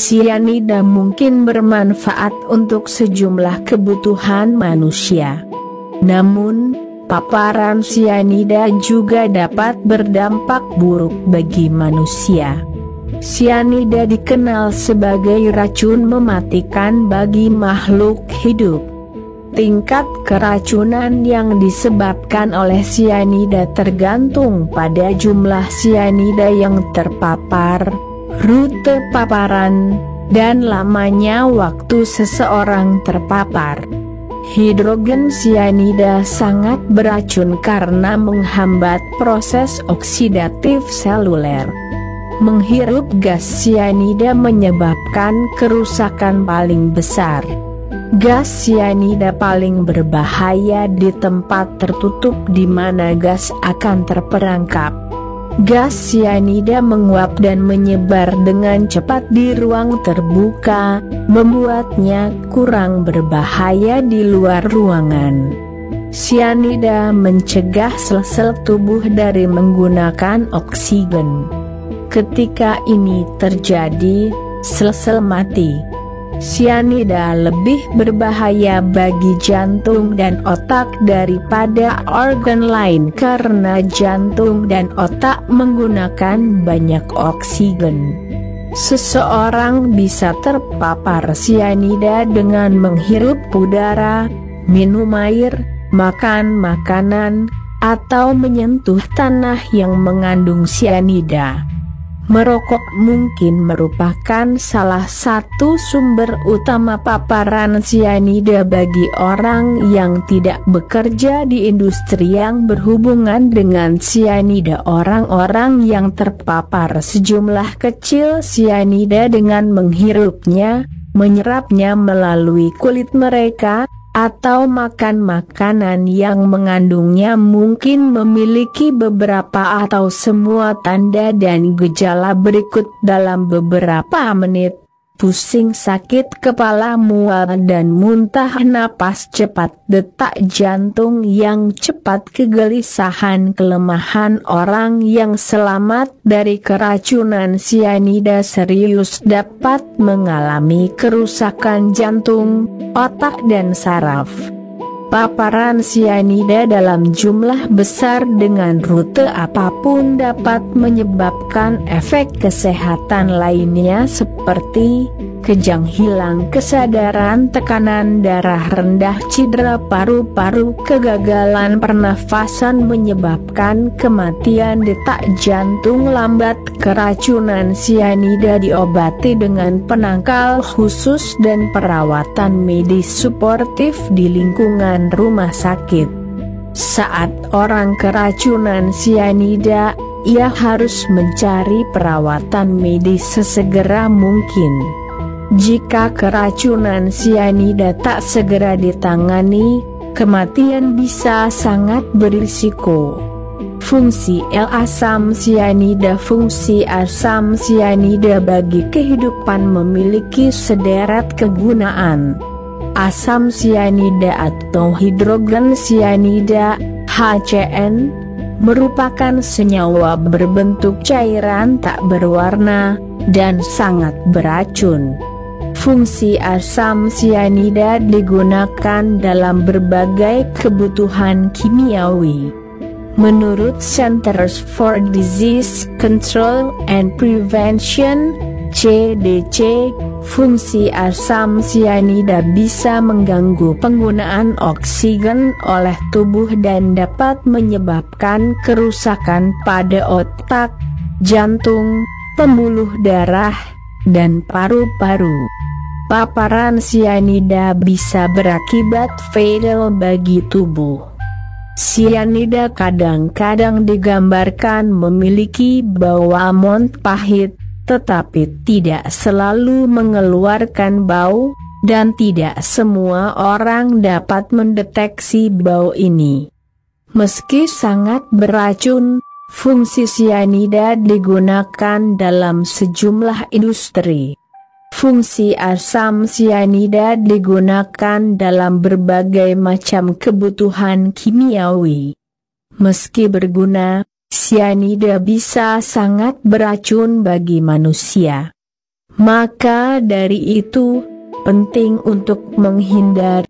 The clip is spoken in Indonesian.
Sianida mungkin bermanfaat untuk sejumlah kebutuhan manusia. Namun, paparan sianida juga dapat berdampak buruk bagi manusia. Sianida dikenal sebagai racun mematikan bagi makhluk hidup. Tingkat keracunan yang disebabkan oleh sianida tergantung pada jumlah sianida yang terpapar, rute paparan, dan lamanya waktu seseorang terpapar. Hidrogen sianida sangat beracun karena menghambat proses oksidatif seluler. Menghirup gas sianida menyebabkan kerusakan paling besar. Gas sianida paling berbahaya di tempat tertutup di mana gas akan terperangkap. Gas sianida menguap dan menyebar dengan cepat di ruang terbuka, membuatnya kurang berbahaya di luar ruangan. Sianida mencegah sel-sel tubuh dari menggunakan oksigen. Ketika ini terjadi, sel-sel mati. Sianida lebih berbahaya bagi jantung dan otak daripada organ lain karena jantung dan otak menggunakan banyak oksigen. Seseorang bisa terpapar sianida dengan menghirup udara, minum air, makan makanan, atau menyentuh tanah yang mengandung sianida. Merokok mungkin merupakan salah satu sumber utama paparan sianida bagi orang yang tidak bekerja di industri yang berhubungan dengan sianida. Orang-orang yang terpapar sejumlah kecil sianida dengan menghirupnya, menyerapnya melalui kulit mereka, atau makan makanan yang mengandungnya mungkin memiliki beberapa atau semua tanda dan gejala berikut dalam beberapa menit: pusing, sakit kepala, mual dan muntah, napas cepat, detak jantung yang cepat, kegelisahan, kelemahan. Orang yang selamat dari keracunan sianida serius dapat mengalami kerusakan jantung, otak dan saraf. Paparan sianida dalam jumlah besar dengan rute apapun dapat menyebabkan efek kesehatan lainnya seperti kejang, hilang kesadaran, tekanan darah rendah, cedera paru-paru, kegagalan pernafasan, menyebabkan kematian, detak jantung lambat. Keracunan sianida diobati dengan penangkal khusus dan perawatan medis suportif di lingkungan rumah sakit. Saat orang keracunan sianida, ia harus mencari perawatan medis sesegera mungkin. Jika keracunan sianida tak segera ditangani, kematian bisa sangat berisiko. Fungsi asam sianida. Fungsi asam sianida bagi kehidupan memiliki sederet kegunaan. Asam sianida atau hidrogen sianida, HCN, merupakan senyawa berbentuk cairan tak berwarna dan sangat beracun. Fungsi asam sianida digunakan dalam berbagai kebutuhan kimiawi. Menurut Centers for Disease Control and Prevention, CDC, fungsi asam sianida bisa mengganggu penggunaan oksigen oleh tubuh dan dapat menyebabkan kerusakan pada otak, jantung, pembuluh darah, dan paru-paru. Paparan sianida bisa berakibat fatal bagi tubuh. Sianida kadang-kadang digambarkan memiliki bau amon pahit, tetapi tidak selalu mengeluarkan bau, dan tidak semua orang dapat mendeteksi bau ini. Meski sangat beracun, fungsi sianida digunakan dalam sejumlah industri. Fungsi asam sianida digunakan dalam berbagai macam kebutuhan kimiawi. Meski berguna, sianida bisa sangat beracun bagi manusia. Maka dari itu, penting untuk menghindari